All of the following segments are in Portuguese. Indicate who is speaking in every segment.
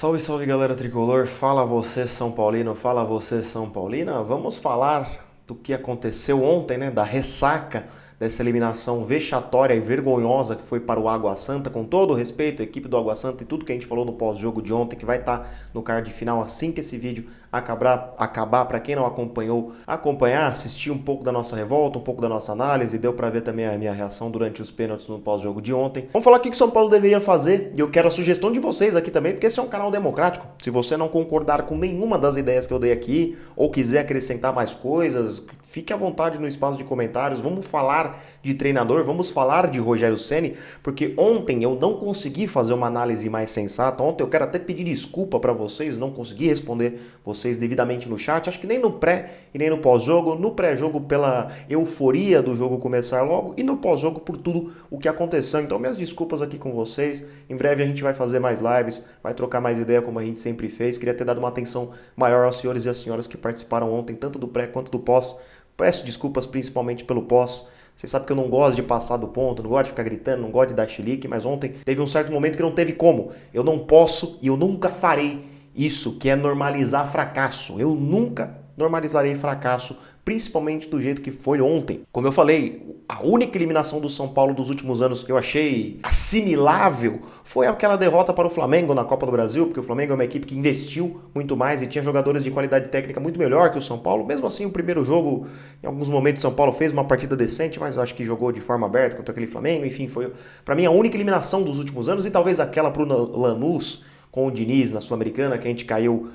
Speaker 1: Salve, salve galera tricolor, fala você São Paulino, fala você São Paulina. Vamos falar do que aconteceu ontem, né? Da ressaca dessa eliminação vexatória e vergonhosa que foi para o Água Santa. Com todo o respeito à equipe do Água Santa e tudo que a gente falou no pós-jogo de ontem, que vai estar no card final assim que esse vídeo acabar. Para quem não acompanhou, acompanhar, assistir um pouco da nossa revolta, um pouco da nossa análise. Deu para ver também a minha reação durante os pênaltis no pós-jogo de ontem. Vamos falar o que o São Paulo deveria fazer, e eu quero a sugestão de vocês aqui também, porque esse é um canal democrático. Se você não concordar com nenhuma das ideias que eu dei aqui, ou quiser acrescentar mais coisas, fique à vontade no espaço de comentários. Vamos falar de treinador, vamos falar de Rogério Ceni, porque ontem eu não consegui fazer uma análise mais sensata. Ontem eu quero até pedir desculpa para vocês, não consegui responder vocês devidamente no chat. Acho que nem no pré e nem no pós-jogo. No pré-jogo pela euforia do jogo começar logo, e no pós-jogo por tudo o que aconteceu. Então minhas desculpas aqui com vocês. Em breve a gente vai fazer mais lives, vai trocar mais ideia como a gente sempre fez. Queria ter dado uma atenção maior aos senhores e às senhoras que participaram ontem, tanto do pré quanto do pós. Peço desculpas principalmente pelo pós. Você sabe que eu não gosto de passar do ponto, não gosto de ficar gritando, não gosto de dar chilique, mas ontem teve um certo momento que não teve como. Eu não posso e eu nunca farei isso, que é normalizar fracasso. Eu nunca normalizarei fracasso, principalmente do jeito que foi ontem. Como eu falei, a única eliminação do São Paulo dos últimos anos que eu achei assimilável foi aquela derrota para o Flamengo na Copa do Brasil, porque o Flamengo é uma equipe que investiu muito mais e tinha jogadores de qualidade técnica muito melhor que o São Paulo. Mesmo assim, o primeiro jogo, em alguns momentos, o São Paulo fez uma partida decente, mas acho que jogou de forma aberta contra aquele Flamengo. Enfim, foi, para mim, a única eliminação dos últimos anos, e talvez aquela para o Lanús com o Diniz na Sul-Americana, que a gente caiu,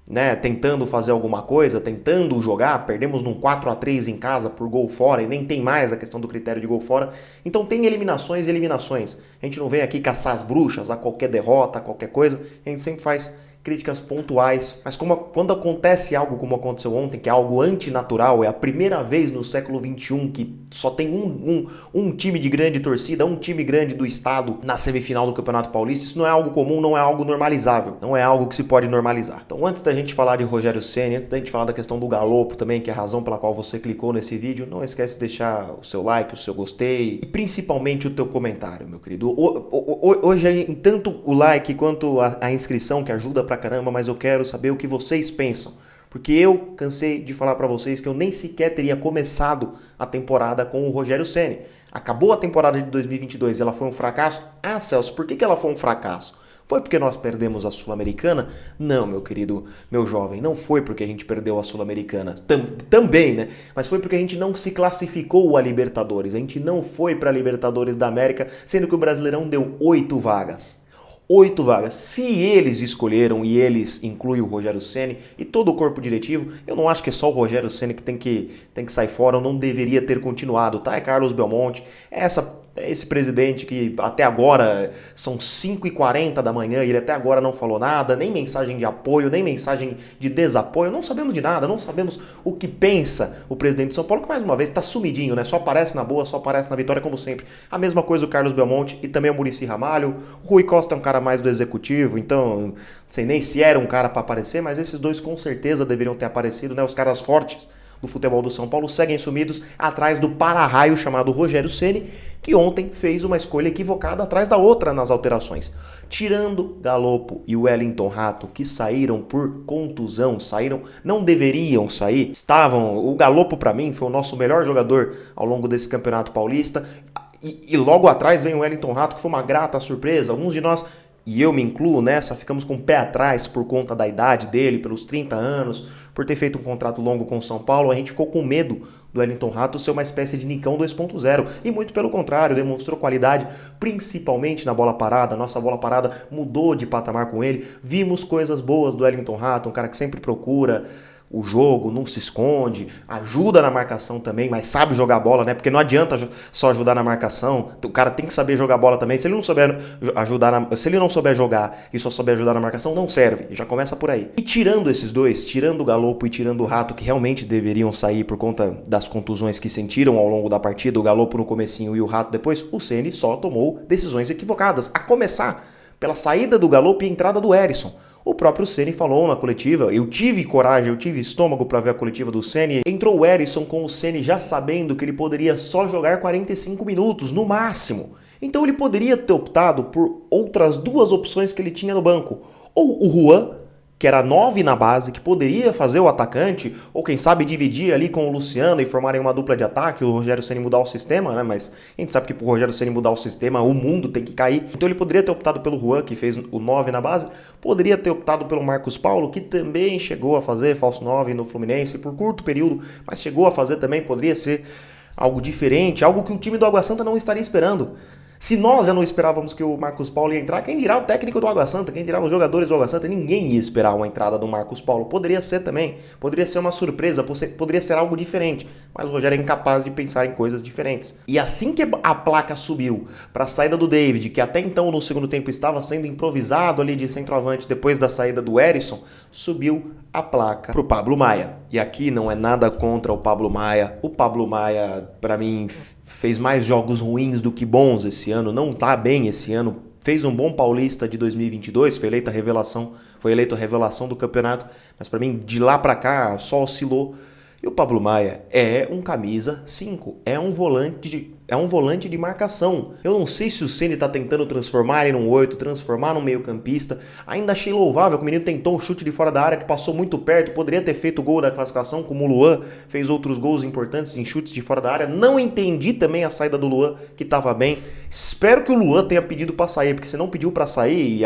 Speaker 1: né, tentando fazer alguma coisa, tentando jogar. Perdemos num 4-3 em casa por gol fora, e nem tem mais a questão do critério de gol fora. Então tem eliminações e eliminações. A gente não vem aqui caçar as bruxas a qualquer derrota, a qualquer coisa. A gente sempre faz críticas pontuais, mas quando acontece algo como aconteceu ontem, que é algo antinatural, é a primeira vez no século XXI que só tem um time de grande torcida, um time grande do estado na semifinal do Campeonato Paulista. Isso não é algo comum, não é algo normalizável, não é algo que se pode normalizar. Então, antes da gente falar de Rogério Ceni, antes da gente falar da questão do Galopo também, que é a razão pela qual você clicou nesse vídeo, não esquece de deixar o seu like, o seu gostei e principalmente o teu comentário, meu querido. Hoje, tanto o like quanto a inscrição, que ajuda pra caramba, mas eu quero saber o que vocês pensam. Porque eu cansei de falar pra vocês que eu nem sequer teria começado a temporada com o Rogério Ceni. Acabou a temporada de 2022 e ela foi um fracasso? Ah, Celso, por que ela foi um fracasso? Foi porque nós perdemos a Sul-Americana? Não, meu querido, meu jovem, não foi porque a gente perdeu a Sul-Americana. Também, né? Mas foi porque a gente não se classificou a Libertadores. A gente não foi pra Libertadores da América, sendo que o Brasileirão deu 8 vagas. 8 vagas. Se eles escolheram, e eles incluem o Rogério Ceni e todo o corpo diretivo, eu não acho que é só o Rogério Ceni que tem que sair fora, ou não deveria ter continuado, tá? É Carlos Belmonte, é esse presidente que até agora são 5h40 da manhã e ele até agora não falou nada, nem mensagem de apoio, nem mensagem de desapoio. Não sabemos de nada, não sabemos o que pensa o presidente de São Paulo, que mais uma vez tá sumidinho, né? Só aparece na boa, só aparece na vitória, como sempre. A mesma coisa o Carlos Belmonte e também o Muricy Ramalho. O Rui Costa é um cara mais do executivo, então não sei nem se era um cara para aparecer, mas esses dois com certeza deveriam ter aparecido, né? Os caras fortes do futebol do São Paulo seguem sumidos atrás do para-raio chamado Rogério Ceni, que ontem fez uma escolha equivocada atrás da outra nas alterações. Tirando Galopo e Wellington Rato, que saíram por contusão, não deveriam sair, o Galopo para mim foi o nosso melhor jogador ao longo desse Campeonato Paulista, e logo atrás vem o Wellington Rato, que foi uma grata surpresa. Alguns de nós, e eu me incluo nessa, ficamos com o pé atrás por conta da idade dele, pelos 30 anos, por ter feito um contrato longo com o São Paulo. A gente ficou com medo do Wellington Rato ser uma espécie de Nicão 2.0, e muito pelo contrário, demonstrou qualidade, principalmente na bola parada. Nossa bola parada mudou de patamar com ele. Vimos coisas boas do Wellington Rato, um cara que sempre procura o jogo, não se esconde, ajuda na marcação também, mas sabe jogar bola, né? Porque não adianta só ajudar na marcação, o cara tem que saber jogar bola também. Se ele não souber se ele não souber jogar e só souber ajudar na marcação, não serve. Já começa por aí. E tirando esses dois, tirando o Galopo e tirando o Rato, que realmente deveriam sair por conta das contusões que sentiram ao longo da partida, o Galopo no comecinho e o Rato depois, o Ceni só tomou decisões equivocadas, a começar pela saída do Galopo e entrada do Herisson. O próprio Ceni falou na coletiva, eu tive coragem, eu tive estômago para ver a coletiva do Ceni. Entrou o Herisson com o Ceni já sabendo que ele poderia só jogar 45 minutos, no máximo. Então ele poderia ter optado por outras duas opções que ele tinha no banco. ou o Juan, que era 9 na base, que poderia fazer o atacante, ou quem sabe dividir ali com o Luciano e formarem uma dupla de ataque, o Rogério Ceni mudar o sistema, né? Mas a gente sabe que pro Rogério Ceni mudar o sistema, o mundo tem que cair. Então ele poderia ter optado pelo Juan, que fez o 9 na base, poderia ter optado pelo Marcos Paulo, que também chegou a fazer falso 9 no Fluminense por curto período, mas chegou a fazer também, poderia ser algo diferente, algo que o time do Água Santa não estaria esperando. Se nós já não esperávamos que o Marcos Paulo ia entrar, quem dirá o técnico do Água Santa, quem dirá os jogadores do Água Santa, ninguém ia esperar uma entrada do Marcos Paulo. Poderia ser também, poderia ser uma surpresa, poderia ser algo diferente, mas o Rogério é incapaz de pensar em coisas diferentes. E assim que a placa subiu para a saída do David, que até então no segundo tempo estava sendo improvisado ali de centroavante depois da saída do Erisson, subiu a placa pro Pablo Maia. E aqui não é nada contra o Pablo Maia. O Pablo Maia, para mim, fez mais jogos ruins do que bons esse ano, não tá bem esse ano, fez um bom Paulista de 2022, foi eleito a revelação do campeonato, mas para mim de lá para cá só oscilou. E o Pablo Maia é um camisa 5, é um volante de marcação. Eu não sei se o Ceni está tentando transformar ele num 8, transformar num meio campista. Ainda achei louvável que o menino tentou um chute de fora da área que passou muito perto, poderia ter feito o gol da classificação, como o Luan fez outros gols importantes em chutes de fora da área. Não entendi também a saída do Luan, que estava bem. Espero que o Luan tenha pedido para sair, porque se não pediu para sair,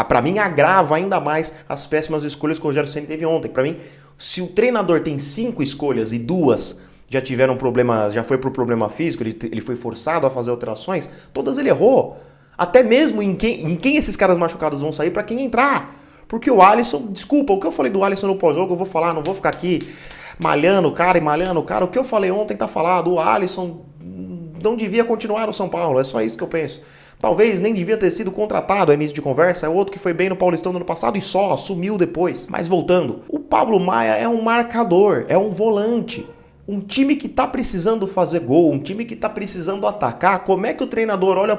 Speaker 1: para mim agrava ainda mais as péssimas escolhas que o Rogério Ceni teve ontem. Para mim, se o treinador tem 5 escolhas e 2 já tiveram problema, já foi por problema físico, ele foi forçado a fazer alterações, todas ele errou. Até mesmo em quem esses caras machucados vão sair, para quem entrar. Porque o Alisson, desculpa, o que eu falei do Alisson no pós-jogo, eu vou falar, não vou ficar aqui malhando o cara. O que eu falei ontem tá falado, o Alisson não devia continuar no São Paulo, é só isso que eu penso. Talvez nem devia ter sido contratado a início de conversa, é outro que foi bem no Paulistão do ano passado e só, sumiu depois. Mas voltando, o Pablo Maia é um marcador, é um volante. Um time que tá precisando fazer gol, um time que tá precisando atacar, como é que o treinador olha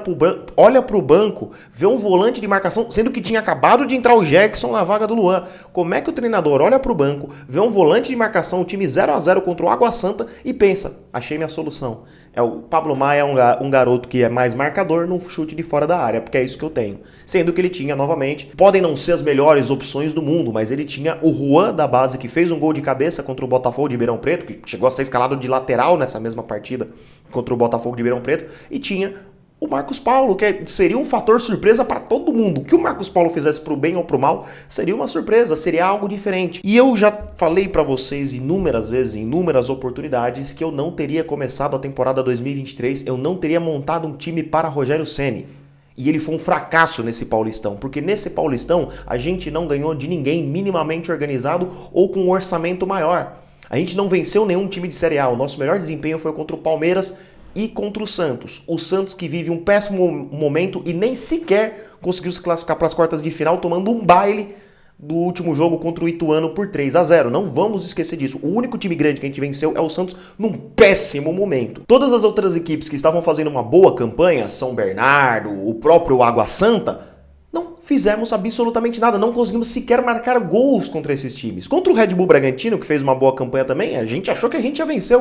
Speaker 1: pro banco, vê um volante de marcação, sendo que tinha acabado de entrar o Jackson na vaga do Luan. Como é que o treinador olha pro banco, vê um volante de marcação, um time 0-0 contra o Água Santa e pensa, achei minha solução. O Pablo Maia é um garoto que é mais marcador no chute de fora da área, porque é isso que eu tenho. Sendo que ele tinha, novamente, podem não ser as melhores opções do mundo, mas ele tinha o Juan da base, que fez um gol de cabeça contra o Botafogo de Ribeirão Preto, que chegou a ser escalado de lateral nessa mesma partida contra o Botafogo de Ribeirão Preto, e tinha o Marcos Paulo, que seria um fator surpresa para todo mundo. O que o Marcos Paulo fizesse pro bem ou pro mal, seria uma surpresa, seria algo diferente. E eu já falei para vocês inúmeras vezes, em inúmeras oportunidades, que eu não teria começado a temporada 2023, eu não teria montado um time para Rogério Ceni. E ele foi um fracasso nesse Paulistão, porque nesse Paulistão a gente não ganhou de ninguém minimamente organizado ou com um orçamento maior. A gente não venceu nenhum time de Série A, o nosso melhor desempenho foi contra o Palmeiras e contra o Santos. O Santos que vive um péssimo momento e nem sequer conseguiu se classificar para as quartas de final, tomando um baile do último jogo contra o Ituano por 3-0. Não vamos esquecer disso. O único time grande que a gente venceu é o Santos num péssimo momento. Todas as outras equipes que estavam fazendo uma boa campanha, São Bernardo, o próprio Água Santa, não fizemos absolutamente nada, não conseguimos sequer marcar gols contra esses times. Contra o Red Bull Bragantino, que fez uma boa campanha também, a gente achou que a gente ia vencer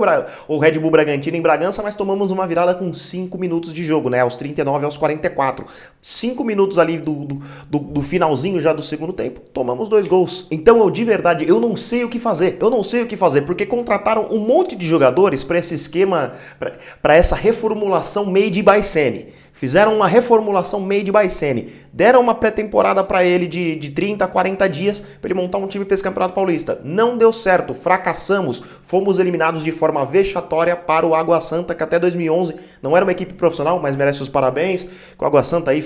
Speaker 1: o Red Bull Bragantino em Bragança, mas tomamos uma virada com 5 minutos de jogo, né? Aos 39 aos 44. 5 minutos ali do finalzinho já do segundo tempo, tomamos 2 gols. Então eu, de verdade, eu não sei o que fazer. Porque contrataram um monte de jogadores para esse esquema, para essa reformulação made by Ceni. Fizeram uma reformulação made by Ceni. Deram uma pré-temporada para ele de 30 a 40 dias para ele montar um time para esse Campeonato Paulista. Não deu certo, fracassamos. Fomos eliminados de forma vexatória para o Água Santa, que até 2011 não era uma equipe profissional, mas merece os parabéns. Que o Água Santa aí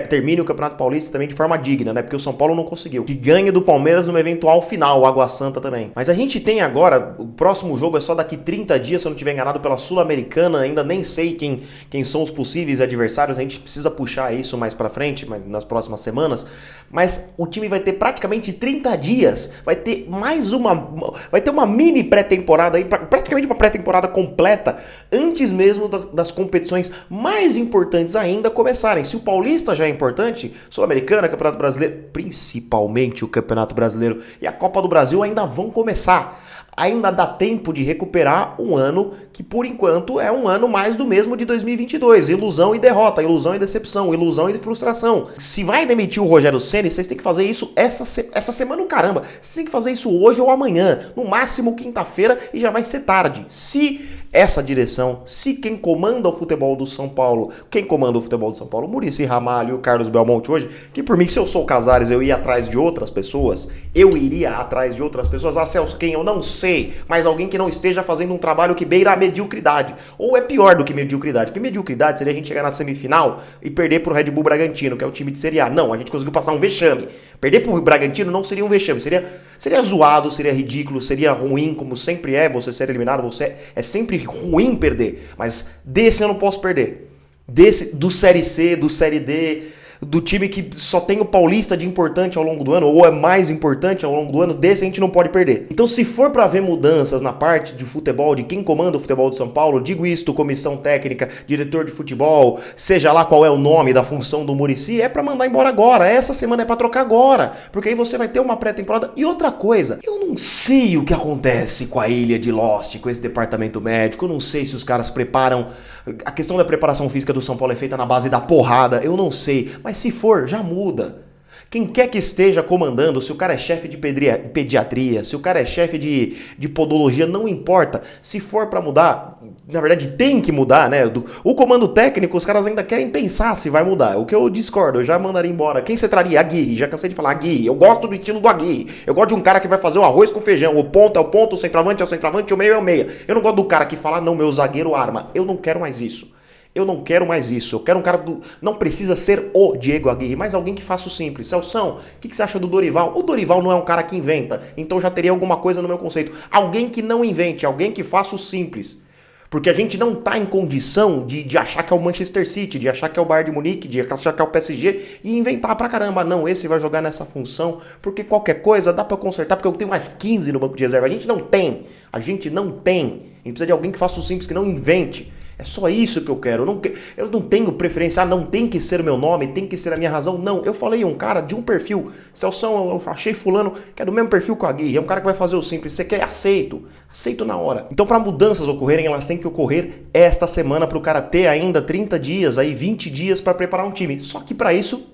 Speaker 1: termine o Campeonato Paulista também de forma digna, né? Porque o São Paulo não conseguiu. Que ganhe do Palmeiras numa eventual final, o Água Santa também. Mas a gente tem agora, o próximo jogo é só daqui 30 dias, se eu não estiver enganado, pela Sul-Americana. Ainda nem sei quem são os possíveis adversários, a gente precisa puxar isso mais pra frente, nas próximas semanas, mas o time vai ter praticamente 30 dias, vai ter uma mini pré-temporada aí, praticamente uma pré-temporada completa, antes mesmo das competições mais importantes ainda começarem. Se o Paulista já é importante, Sul-Americana, Campeonato Brasileiro, principalmente o Campeonato Brasileiro e a Copa do Brasil ainda vão começar. ainda dá tempo de recuperar um ano que, por enquanto, é um ano mais do mesmo de 2022. Ilusão e derrota, ilusão e decepção, ilusão e frustração. Se vai demitir o Rogério Ceni, vocês têm que fazer isso essa semana, caramba. Vocês têm que fazer isso hoje ou amanhã, no máximo quinta-feira, e já vai ser tarde. Se essa direção, se quem comanda o futebol do São Paulo, o Muricy Ramalho e o Carlos Belmonte hoje, que por mim, se eu sou o Casares, eu ia atrás de outras pessoas, Ah, Celso, quem? Eu não sei, mas alguém que não esteja fazendo um trabalho que beira a mediocridade. Ou é pior do que mediocridade, porque mediocridade seria a gente chegar na semifinal e perder pro Red Bull Bragantino, que é um time de Série A. Não, a gente conseguiu passar um vexame. Perder pro Bragantino não seria um vexame, seria zoado, seria ridículo, seria ruim, como sempre é você ser eliminado, é sempre ruim perder, mas desse eu não posso perder. Do Série C, do Série D, do time que só tem o Paulista de importante ao longo do ano, ou é mais importante ao longo do ano, desse a gente não pode perder. Então, se for para ver mudanças na parte de futebol, de quem comanda o futebol do São Paulo, digo isto, comissão técnica, diretor de futebol, seja lá qual é o nome da função do Muricy, é para mandar embora agora. Essa semana é para trocar agora, porque aí você vai ter uma pré-temporada. E outra coisa, eu não sei o que acontece com a ilha de Lost, com esse departamento médico, eu não sei se os caras preparam. A questão da preparação física do São Paulo é feita na base da porrada, eu não sei, mas se for, já muda. Quem quer que esteja comandando, se o cara é chefe de pediatria, se o cara é chefe de podologia, não importa. Se for pra mudar, na verdade tem que mudar, né? O comando técnico, os caras ainda querem pensar se vai mudar. O que eu discordo, eu já mandaria embora. Quem você traria? Aguirre, já cansei de falar Aguirre. Eu gosto do estilo do Aguirre. Eu gosto de um cara que vai fazer o arroz com feijão. O ponto é o ponto, o centroavante é o centroavante, o meio é o meia. Eu não gosto do cara que fala, não, meu zagueiro arma. Eu não quero mais isso. Eu não quero mais isso. Eu quero um cara não precisa ser o Diego Aguirre, mas alguém que faça o simples. Celção, o que você acha do Dorival? O Dorival não é um cara que inventa, então já teria alguma coisa no meu conceito. Alguém que não invente, alguém que faça o simples. Porque a gente não tá em condição de achar que é o Manchester City, de achar que é o Bayern de Munique, de achar que é o PSG e inventar pra caramba. Não, esse vai jogar nessa função, porque qualquer coisa dá pra consertar, porque eu tenho mais 15 no banco de reserva. A gente não tem. A gente precisa de alguém que faça o simples, que não invente. É só isso que eu quero. Eu não tenho preferência. Não tem que ser o meu nome, tem que ser a minha razão. Não, eu falei um cara de um perfil. Celção, eu achei fulano que é do mesmo perfil que o Aguirre. É um cara que vai fazer o simples. Você quer? Aceito. Aceito na hora. Então, para mudanças ocorrerem, elas têm que ocorrer esta semana para o cara ter ainda 30 dias, aí 20 dias para preparar um time. Só que para isso,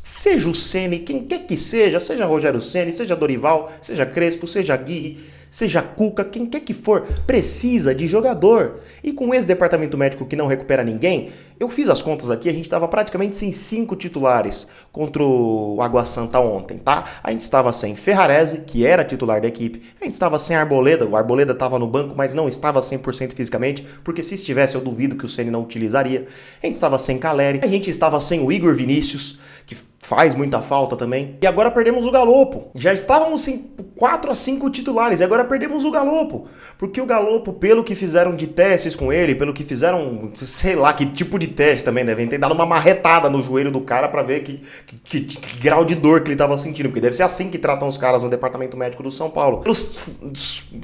Speaker 1: seja o Ceni, quem quer que seja Rogério Ceni, seja Dorival, seja Crespo, seja Aguirre, seja Cuca, quem quer que for, precisa de jogador. E com esse departamento médico que não recupera ninguém, eu fiz as contas aqui, a gente estava praticamente sem 5 titulares contra o Água Santa ontem, tá? A gente estava sem Ferrarese, que era titular da equipe, a gente estava sem Arboleda, o Arboleda estava no banco, mas não estava 100% fisicamente, porque se estivesse eu duvido que o Ceni não utilizaria. A gente estava sem Caleri, a gente estava sem o Igor Vinícius, que faz muita falta também. E agora perdemos o Galopo. Já estávamos sem 4 a 5 titulares e agora perdemos o Galopo. Porque o Galopo, pelo que fizeram de testes com ele, pelo que fizeram, sei lá que tipo de teste também, devem ter dado uma marretada no joelho do cara pra ver que grau de dor que ele tava sentindo. Porque deve ser assim que tratam os caras no departamento médico do São Paulo. Pelos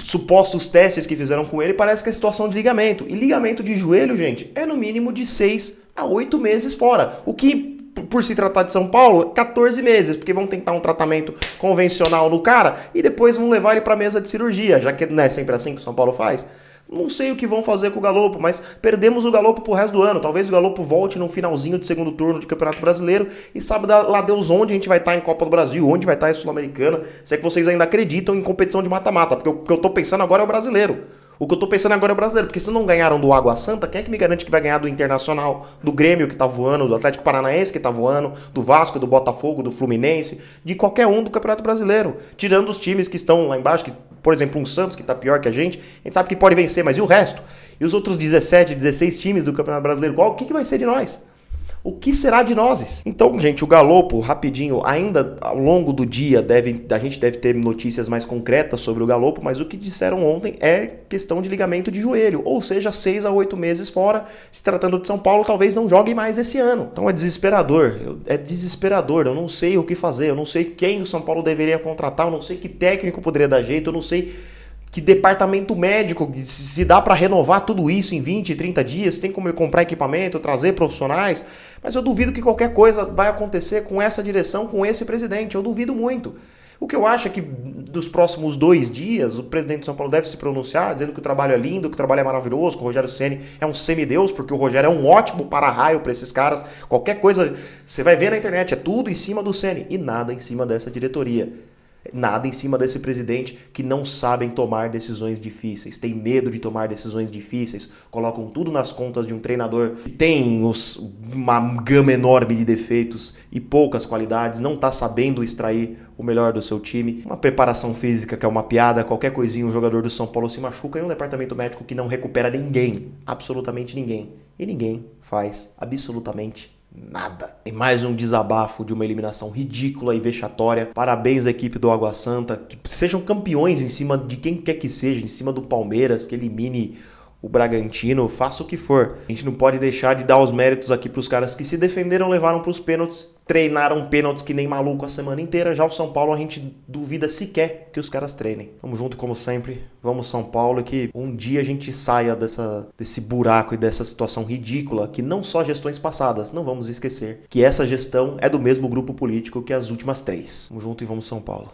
Speaker 1: supostos testes que fizeram com ele, parece que é situação de ligamento. E ligamento de joelho, gente, é no mínimo de 6 a 8 meses fora. O que, por se tratar de São Paulo, 14 meses, porque vão tentar um tratamento convencional no cara e depois vão levar ele pra mesa de cirurgia, já que não é sempre assim que o São Paulo faz. Não sei o que vão fazer com o Galopo, mas perdemos o Galopo pro resto do ano. Talvez o Galopo volte no finalzinho de segundo turno de Campeonato Brasileiro e sabe lá Deus onde a gente vai estar em Copa do Brasil, onde vai estar em Sul-Americana, se é que vocês ainda acreditam em competição de mata-mata, porque o que eu tô pensando agora é o brasileiro. O que eu tô pensando agora é o brasileiro, porque se não ganharam do Água Santa, quem é que me garante que vai ganhar do Internacional, do Grêmio que tá voando, do Atlético Paranaense que tá voando, do Vasco, do Botafogo, do Fluminense, de qualquer um do Campeonato Brasileiro, tirando os times que estão lá embaixo, que, por exemplo, um Santos que tá pior que a gente sabe que pode vencer, mas e o resto? E os outros 17, 16 times do Campeonato Brasileiro, o que vai ser de nós? O que será de nós? Então, gente, o Galopo, rapidinho, ainda ao longo do dia a gente deve ter notícias mais concretas sobre o Galopo, mas o que disseram ontem é questão de ligamento de joelho, ou seja, 6 a 8 meses fora. Se tratando de São Paulo, talvez não jogue mais esse ano. Então é desesperador, eu não sei o que fazer, eu não sei quem o São Paulo deveria contratar, eu não sei que técnico poderia dar jeito, eu não sei que departamento médico, se dá para renovar tudo isso em 20, 30 dias, tem como comprar equipamento, trazer profissionais, mas eu duvido que qualquer coisa vai acontecer com essa direção, com esse presidente, eu duvido muito. O que eu acho é que dos próximos 2 dias o presidente de São Paulo deve se pronunciar, dizendo que o trabalho é lindo, que o trabalho é maravilhoso, que o Rogério Ceni é um semideus, porque o Rogério é um ótimo para-raio para esses caras. Qualquer coisa você vai ver na internet, é tudo em cima do Ceni e nada em cima dessa diretoria. Nada em cima desse presidente que não sabem tomar decisões difíceis, tem medo de tomar decisões difíceis, colocam tudo nas contas de um treinador que tem uma gama enorme de defeitos e poucas qualidades, não está sabendo extrair o melhor do seu time, uma preparação física que é uma piada, qualquer coisinha um jogador do São Paulo se machuca e um departamento médico que não recupera ninguém, absolutamente ninguém, e ninguém faz absolutamente nada. Tem mais um desabafo de uma eliminação ridícula e vexatória. Parabéns à equipe do Água Santa, que sejam campeões em cima de quem quer que seja, em cima do Palmeiras, que elimine o Bragantino, faça o que for. A gente não pode deixar de dar os méritos aqui pros caras que se defenderam, levaram pros pênaltis, treinaram pênaltis que nem maluco a semana inteira. Já o São Paulo a gente duvida sequer que os caras treinem. Tamo junto como sempre, vamos São Paulo, e que um dia a gente saia desse buraco e dessa situação ridícula, que não só gestões passadas, não vamos esquecer que essa gestão é do mesmo grupo político que as últimas 3. Tamo junto e vamos São Paulo.